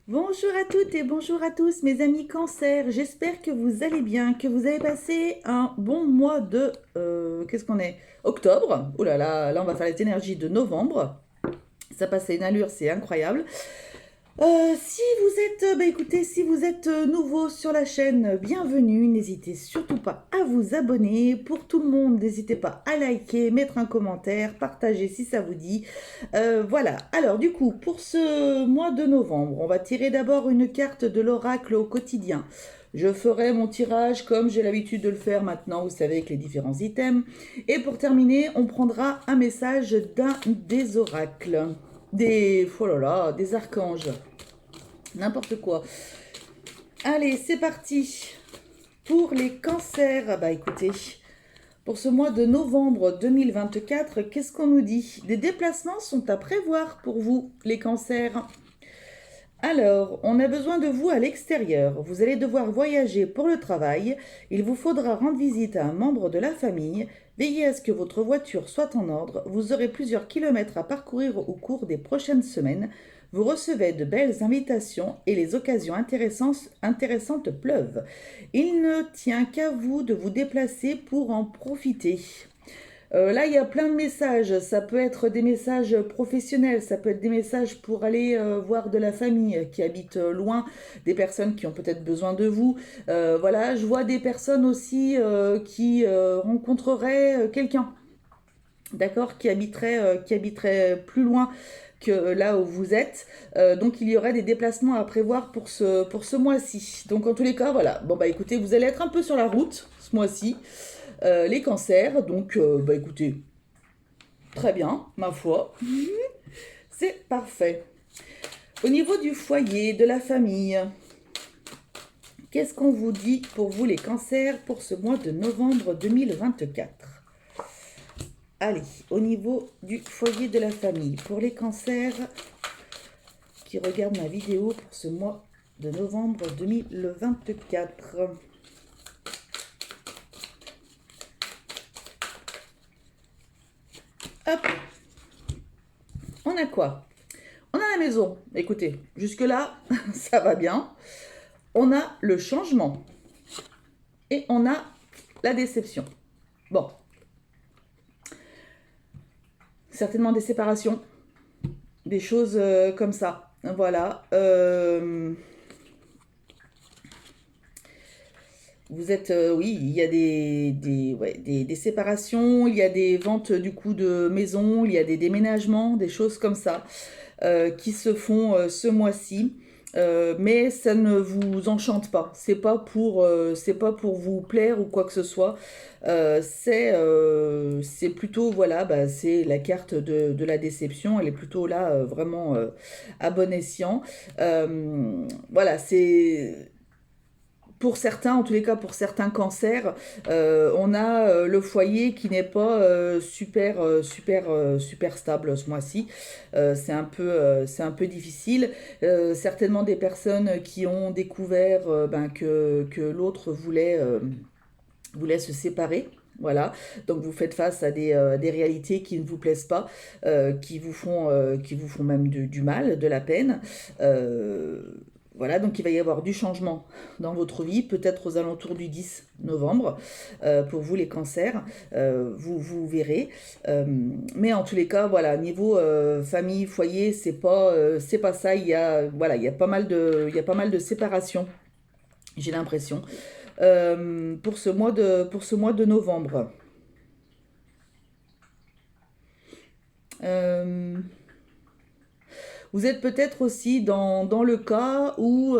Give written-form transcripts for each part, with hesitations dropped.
Bonjour à toutes et bonjour à tous mes amis cancer, j'espère que vous allez bien, que vous avez passé un bon mois de... qu'est-ce qu'on est? Octobre. Oh là là, là on va faire les énergies de novembre. Ça passe à une allure, c'est incroyable. Si vous êtes, écoutez, si vous êtes nouveau sur la chaîne, bienvenue. N'hésitez surtout pas à vous abonner. Pour tout le monde, n'hésitez pas à liker, mettre un commentaire, partager si ça vous dit. Voilà. Alors du coup, pour ce mois de novembre, on va tirer d'abord une carte de l'oracle au quotidien. Je ferai mon tirage comme j'ai l'habitude de le faire maintenant, vous savez, avec les différents items. Et pour terminer, on prendra un message d'un des oracles. Oh là là, des archanges. N'importe quoi. Allez, c'est parti. Pour les cancers, écoutez, pour ce mois de novembre 2024, qu'est-ce qu'on nous dit? Des déplacements sont à prévoir pour vous, les cancers. Alors, on a besoin de vous à l'extérieur. Vous allez devoir voyager pour le travail. Il vous faudra rendre visite à un membre de la famille. Veillez à ce que votre voiture soit en ordre. Vous aurez plusieurs kilomètres à parcourir au cours des prochaines semaines. Vous recevez de belles invitations et les occasions intéressantes pleuvent. Il ne tient qu'à vous de vous déplacer pour en profiter. Là, il y a plein de messages. Ça peut être des messages professionnels, ça peut être des messages pour aller voir de la famille qui habite loin, des personnes qui ont peut-être besoin de vous. Voilà, je vois des personnes aussi qui rencontreraient quelqu'un, d'accord, qui habiterait plus loin que là où vous êtes. Donc il y aurait des déplacements à prévoir pour ce mois-ci. Donc en tous les cas, voilà. Bon écoutez, vous allez être un peu sur la route ce mois-ci. Les cancers, donc écoutez, très bien, ma foi, c'est parfait. Au niveau du foyer, de la famille, qu'est-ce qu'on vous dit pour vous les cancers pour ce mois de novembre 2024? Allez, au niveau du foyer de la famille, pour les cancers qui regardent ma vidéo pour ce mois de novembre 2024. Hop, on a quoi? On a la maison. Écoutez, jusque-là, ça va bien. On a le changement. Et on a la déception. Bon. Certainement des séparations. Des choses comme ça. Voilà. Vous êtes, oui, il y a des séparations, il y a des ventes du coup de maisons, il y a des déménagements, des choses comme ça qui se font ce mois-ci. Mais ça ne vous enchante pas. C'est pas pour vous plaire ou quoi que ce soit. C'est plutôt, voilà, c'est la carte de la déception. Elle est plutôt là, vraiment à bon escient. Voilà, c'est pour certains, en tous les cas pour certains cancers, on a le foyer qui n'est pas super stable ce mois-ci. C'est un peu difficile. Certainement des personnes qui ont découvert que l'autre voulait se séparer. Voilà, donc vous faites face à des réalités qui ne vous plaisent pas, qui vous font même du mal, de la peine. Euh, voilà, donc il va y avoir du changement dans votre vie, peut-être aux alentours du 10 novembre, pour vous les cancers, vous verrez. Euh, mais en tous les cas, voilà, niveau famille, foyer, c'est pas ça. Voilà, il y a pas mal de séparations, j'ai l'impression, pour ce mois de novembre. Euh, Vous êtes peut-être aussi dans le cas où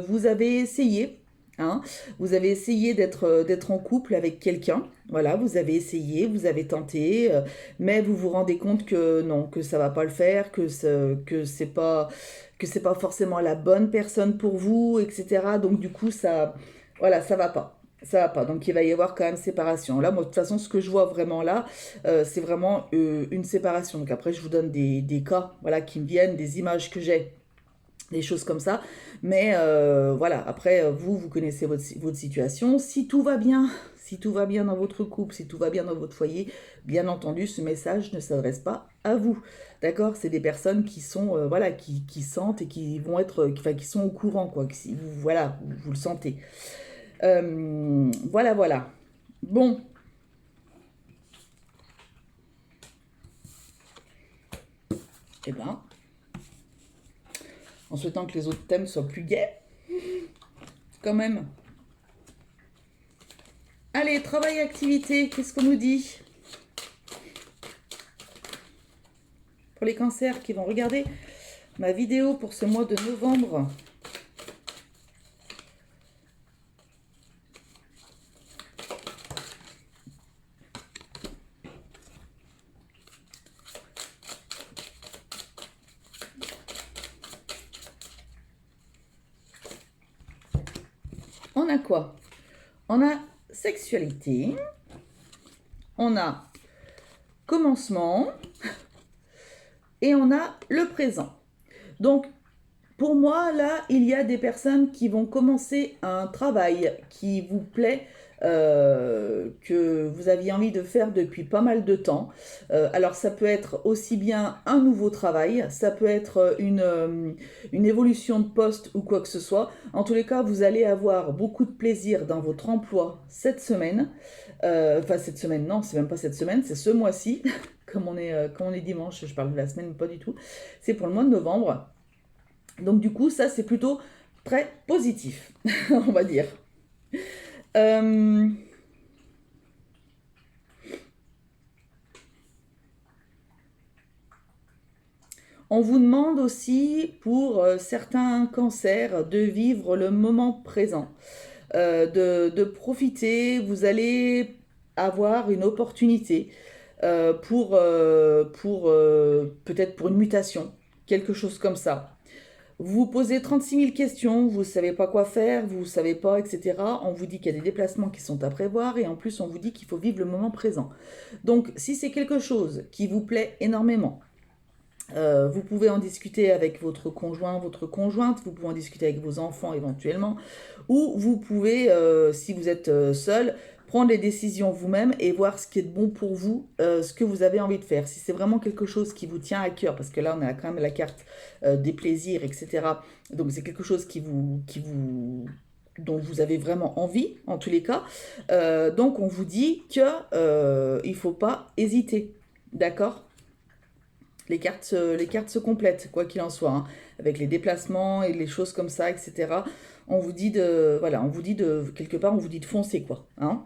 vous avez essayé, hein, vous avez essayé d'être en couple avec quelqu'un. Voilà, vous avez essayé, vous avez tenté, mais vous vous rendez compte que non, que ça va pas le faire, que c'est pas forcément la bonne personne pour vous, etc. Donc du coup, ça, voilà, ça va pas. Ça va pas. Donc il va y avoir quand même séparation. Là, moi, de toute façon, ce que je vois vraiment là, c'est vraiment une séparation. Donc après, je vous donne des cas, voilà, qui me viennent, des images que j'ai, des choses comme ça. Mais voilà, après, vous connaissez votre situation. Si tout va bien, Si tout va bien dans votre couple, si tout va bien dans votre foyer, bien entendu, ce message ne s'adresse pas à vous. D'accord? C'est des personnes qui sont, voilà, qui sentent et qui vont être, enfin, qui sont au courant, quoi. Voilà, vous le sentez. Voilà, voilà. Bon. Eh ben, en souhaitant que les autres thèmes soient plus gais, quand même. Allez, travail, activité, qu'est-ce qu'on nous dit? Pour les cancers qui vont regarder ma vidéo pour ce mois de novembre. On a quoi? On a sexualité, on a commencement et on a le présent. Donc, pour moi, là, il y a des personnes qui vont commencer un travail qui vous plaît, que vous aviez envie de faire depuis pas mal de temps. Alors, ça peut être aussi bien un nouveau travail, ça peut être une évolution de poste ou quoi que ce soit. En tous les cas, vous allez avoir beaucoup de plaisir dans votre emploi cette semaine. Enfin, cette semaine, non, c'est même pas cette semaine, c'est ce mois-ci. Comme on est dimanche, je parle de la semaine, pas du tout. C'est pour le mois de novembre. Donc du coup, ça c'est plutôt très positif, on va dire. On vous demande aussi pour certains cancers de vivre le moment présent, de profiter. Vous allez avoir une opportunité peut-être pour une mutation, quelque chose comme ça. Vous vous posez 36 000 questions, vous ne savez pas quoi faire, vous ne savez pas, etc. On vous dit qu'il y a des déplacements qui sont à prévoir et en plus on vous dit qu'il faut vivre le moment présent. Donc si c'est quelque chose qui vous plaît énormément, vous pouvez en discuter avec votre conjoint, votre conjointe, vous pouvez en discuter avec vos enfants éventuellement, ou vous pouvez, si vous êtes seul, prendre les décisions vous-même et voir ce qui est bon pour vous, ce que vous avez envie de faire. Si c'est vraiment quelque chose qui vous tient à cœur, parce que là on a quand même la carte des plaisirs, etc. Donc c'est quelque chose dont vous avez vraiment envie, en tous les cas. Donc on vous dit que il ne faut pas hésiter, d'accord? Les cartes se complètent, quoi qu'il en soit, hein, avec les déplacements et les choses comme ça, etc. On vous dit voilà, quelque part, on vous dit de foncer, quoi. Hein.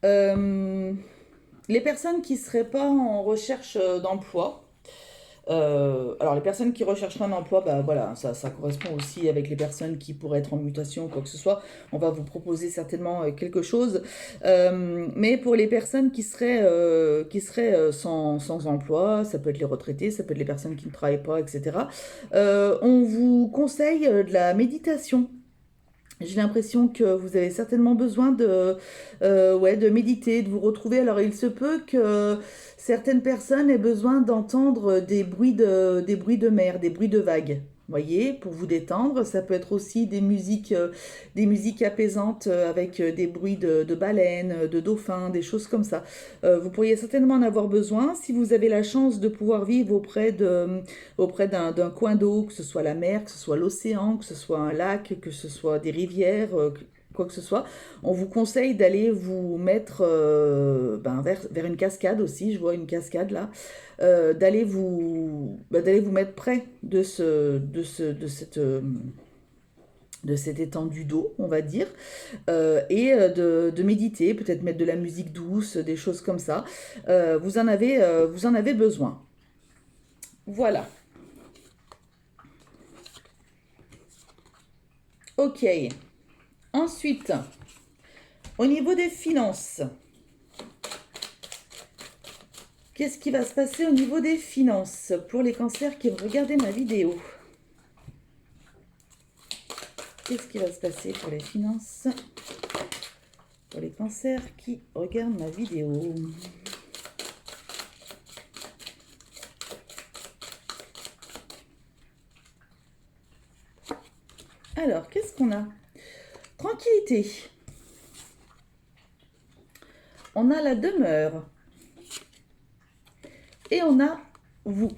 Les personnes qui ne seraient pas en recherche d'emploi, alors les personnes qui recherchent un emploi, bah voilà, ça correspond aussi avec les personnes qui pourraient être en mutation ou quoi que ce soit. On va vous proposer certainement quelque chose. Mais pour les personnes qui seraient sans emploi, ça peut être les retraités, ça peut être les personnes qui ne travaillent pas, etc. On vous conseille de la méditation. J'ai l'impression que vous avez certainement besoin ouais, de méditer, de vous retrouver. Alors, il se peut que certaines personnes aient besoin d'entendre des bruits de mer, des bruits de vagues. Voyez, pour vous détendre, ça peut être aussi des musiques apaisantes avec des bruits de baleines, de dauphins, des choses comme ça. Vous pourriez certainement en avoir besoin si vous avez la chance de pouvoir vivre auprès d'un coin d'eau, que ce soit la mer, que ce soit l'océan, que ce soit un lac, que ce soit des rivières, quoi que ce soit. On vous conseille d'aller vous mettre vers une cascade aussi, je vois une cascade là, d'aller vous mettre près de cette étendue d'eau, on va dire, et de méditer, peut-être mettre de la musique douce, des choses comme ça. Vous en avez besoin. Voilà. Ok. Ensuite, au niveau des finances, qu'est-ce qui va se passer au niveau des finances pour les cancers qui vont regarder ma vidéo? Qu'est-ce qui va se passer pour les finances pour les cancers qui regardent ma vidéo? Alors, qu'est-ce qu'on a? Tranquillité. on a la demeure. Et on a vous.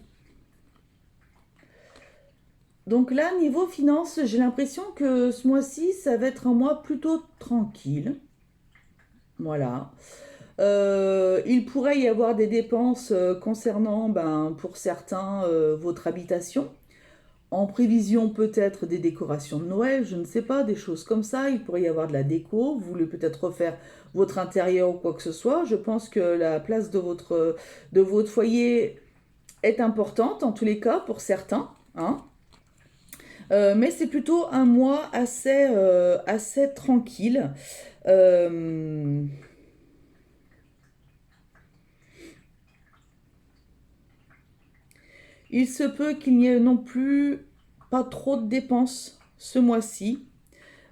Donc là, niveau finance, j'ai l'impression que ce mois-ci, ça va être un mois plutôt tranquille. Voilà. Il pourrait y avoir des dépenses concernant, pour certains, votre habitation. En prévision peut-être des décorations de Noël, je ne sais pas, des choses comme ça. Il pourrait y avoir de la déco. Vous voulez peut-être refaire votre intérieur ou quoi que ce soit. Je pense que la place de votre foyer est importante, en tous les cas, pour certains. Hein. Mais c'est plutôt un mois assez tranquille. Il se peut qu'il n'y ait non plus pas trop de dépenses ce mois-ci.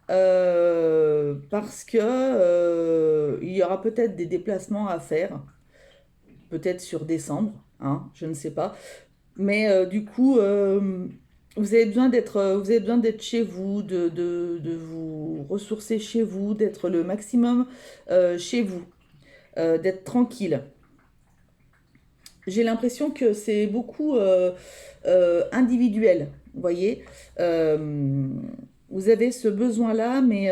Parce que il y aura peut-être des déplacements à faire. Peut-être sur décembre, hein, je ne sais pas. Mais du coup, vous avez besoin d'être chez vous, de vous ressourcer chez vous, d'être le maximum chez vous, d'être tranquille. J'ai l'impression que c'est beaucoup individuel, vous voyez. Vous avez ce besoin-là, mais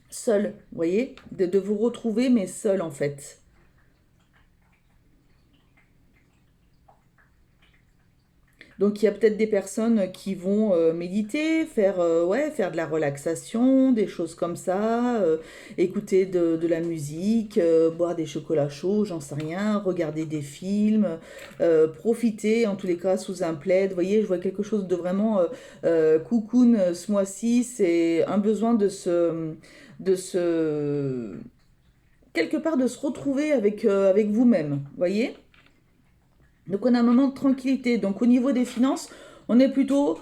seul, vous voyez, de vous retrouver, mais seul en fait. Donc il y a peut-être des personnes qui vont méditer, faire de la relaxation, des choses comme ça, écouter de la musique, boire des chocolats chauds, j'en sais rien, regarder des films, profiter en tous les cas sous un plaid. Vous voyez, je vois quelque chose de vraiment cocoon ce mois-ci. C'est un besoin de se quelque part de se retrouver avec vous-même. Vous voyez? Donc on a un moment de tranquillité. Donc au niveau des finances, on est plutôt,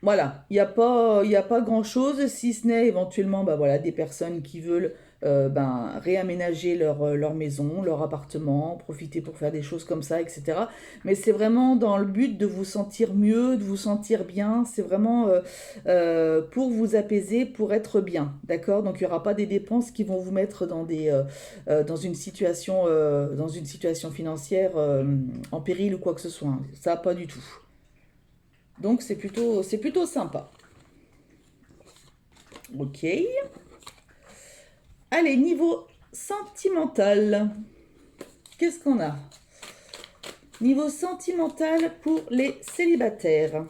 voilà, il y a pas grand-chose, si ce n'est éventuellement voilà, des personnes qui veulent réaménager leur maison, leur appartement, profiter pour faire des choses comme ça, etc. Mais c'est vraiment dans le but de vous sentir mieux, de vous sentir bien. C'est vraiment pour vous apaiser, pour être bien. D'accord? Donc il n'y aura pas des dépenses qui vont vous mettre dans une situation financière en péril ou quoi que ce soit. Hein. Ça, pas du tout. Donc c'est plutôt sympa. Ok. Allez, niveau sentimental. Qu'est-ce qu'on a? Niveau sentimental pour les célibataires.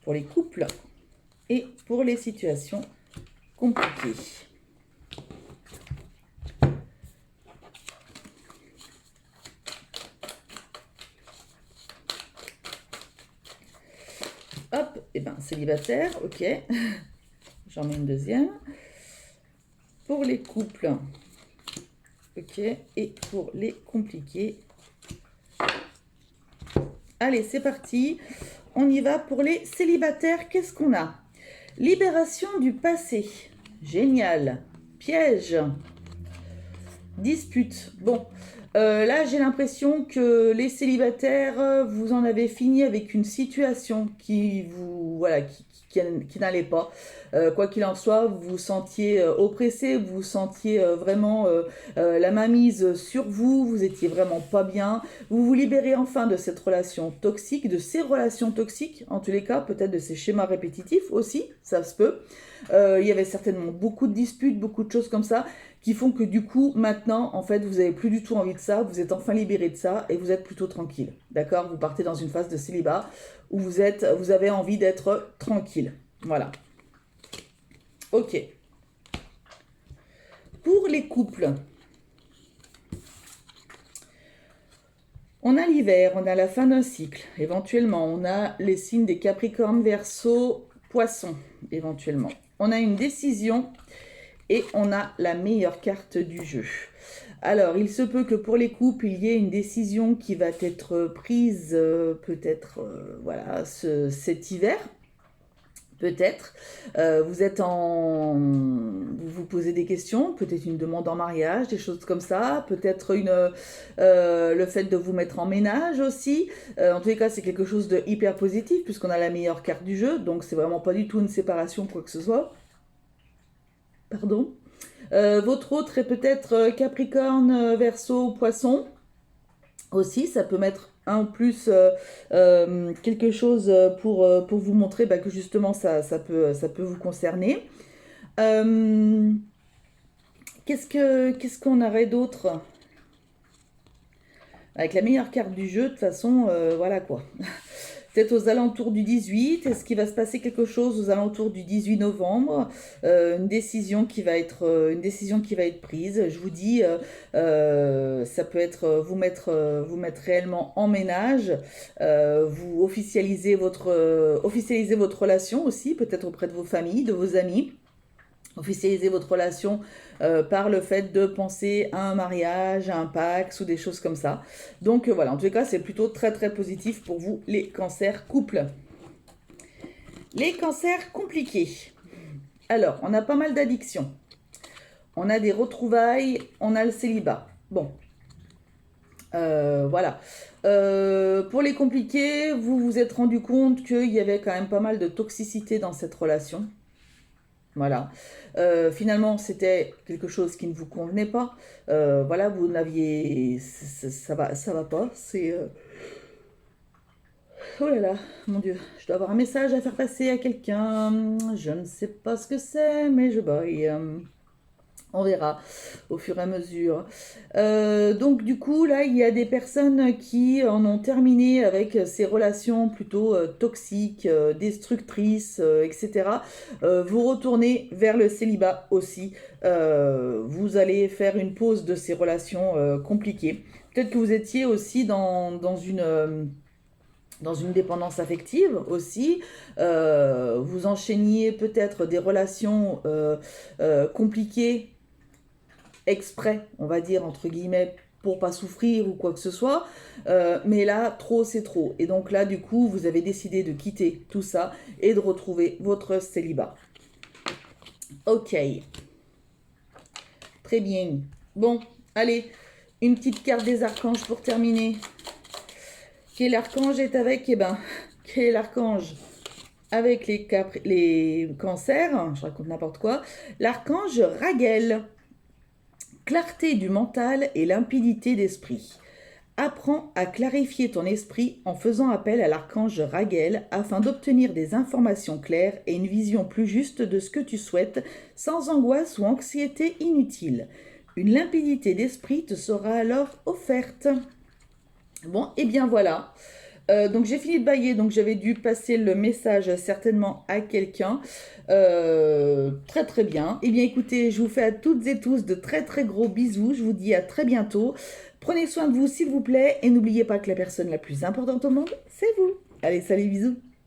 Pour les couples et pour les situations compliquées. Hop, et célibataire, ok. J'en mets une deuxième. Pour les couples, ok. Et pour les compliqués. Allez, c'est parti. On y va pour les célibataires. Qu'est-ce qu'on a? Libération du passé. Génial. Piège. Dispute. Bon, là j'ai l'impression que les célibataires, vous en avez fini avec une situation qui vous, voilà, qui n'allait pas. Quoi qu'il en soit, vous vous sentiez oppressé, vous vous sentiez vraiment la mainmise sur vous, vous étiez vraiment pas bien. Vous vous libérez enfin de cette relation toxique, de ces relations toxiques, en tous les cas, peut-être de ces schémas répétitifs aussi, ça se peut. Il y avait certainement beaucoup de disputes, beaucoup de choses comme ça, qui font que du coup, maintenant, en fait, vous n'avez plus du tout envie de ça, vous êtes enfin libéré de ça et vous êtes plutôt tranquille. D'accord? Vous partez dans une phase de célibat où vous avez envie d'être tranquille. Voilà. Ok. Pour les couples, on a l'hiver, on a la fin d'un cycle, éventuellement. On a les signes des Capricornes, Verseau, Poissons, éventuellement. On a une décision et on a la meilleure carte du jeu. Alors, il se peut que pour les couples, il y ait une décision qui va être prise peut-être voilà, cet hiver. Peut-être. Vous vous posez des questions, peut-être une demande en mariage, des choses comme ça, peut-être le fait de vous mettre en ménage aussi. En tous les cas, c'est quelque chose de hyper positif puisqu'on a la meilleure carte du jeu, donc c'est vraiment pas du tout une séparation, quoi que ce soit. Pardon. Votre autre est peut-être Capricorne, Verseau, Poisson. Aussi, ça peut mettre un plus quelque chose pour vous montrer bah, que justement ça peut vous concerner. Euh, qu'est-ce qu'on aurait d'autre? Avec la meilleure carte du jeu, de toute façon, voilà quoi. Peut-être aux alentours du 18, est-ce qu'il va se passer quelque chose aux alentours du 18 novembre? Une décision qui va être, prise. Je vous dis, ça peut être vous mettre réellement en ménage, vous officialisez votre relation aussi, peut-être auprès de vos familles, de vos amis. Officialiser votre relation par le fait de penser à un mariage, à un Pax ou des choses comme ça. Donc voilà, en tout cas, c'est plutôt très très positif pour vous, les cancers couples. Les cancers compliqués. Alors, on a pas mal d'addictions. On a des retrouvailles, on a le célibat. Bon, voilà. Pour les compliqués, vous vous êtes rendu compte qu'il y avait quand même pas mal de toxicité dans cette relation. Voilà. Finalement, c'était quelque chose qui ne vous convenait pas. Voilà, vous n'aviez... Ça va pas. C'est... Oh là là, mon Dieu, je dois avoir un message à faire passer à quelqu'un. Je ne sais pas ce que c'est, mais je baille. On verra au fur et à mesure. Donc du coup, là, il y a des personnes qui en ont terminé avec ces relations plutôt toxiques, destructrices, etc. Vous retournez vers le célibat aussi. Vous allez faire une pause de ces relations compliquées. Peut-être que vous étiez aussi dans une dépendance affective aussi, vous enchaîniez peut-être des relations compliquées exprès, on va dire, entre guillemets, pour pas souffrir ou quoi que ce soit. Mais là, trop, c'est trop. Et donc là, du coup, vous avez décidé de quitter tout ça et de retrouver votre célibat. Ok. Très bien. Bon, allez, une petite carte des archanges pour terminer. Quel archange est avec? Eh ben, quel est l'archange avec les cancers? Je raconte n'importe quoi. L'archange Raguel. Clarté du mental et limpidité d'esprit. Apprends à clarifier ton esprit en faisant appel à l'archange Raguel afin d'obtenir des informations claires et une vision plus juste de ce que tu souhaites, sans angoisse ou anxiété inutile. Une limpidité d'esprit te sera alors offerte. Bon, et bien voilà. Donc j'ai fini de bailler, donc j'avais dû passer le message certainement à quelqu'un. Très très bien. Eh bien écoutez, je vous fais à toutes et tous de très très gros bisous. Je vous dis à très bientôt. Prenez soin de vous s'il vous plaît et n'oubliez pas que la personne la plus importante au monde, c'est vous. Allez, salut, bisous.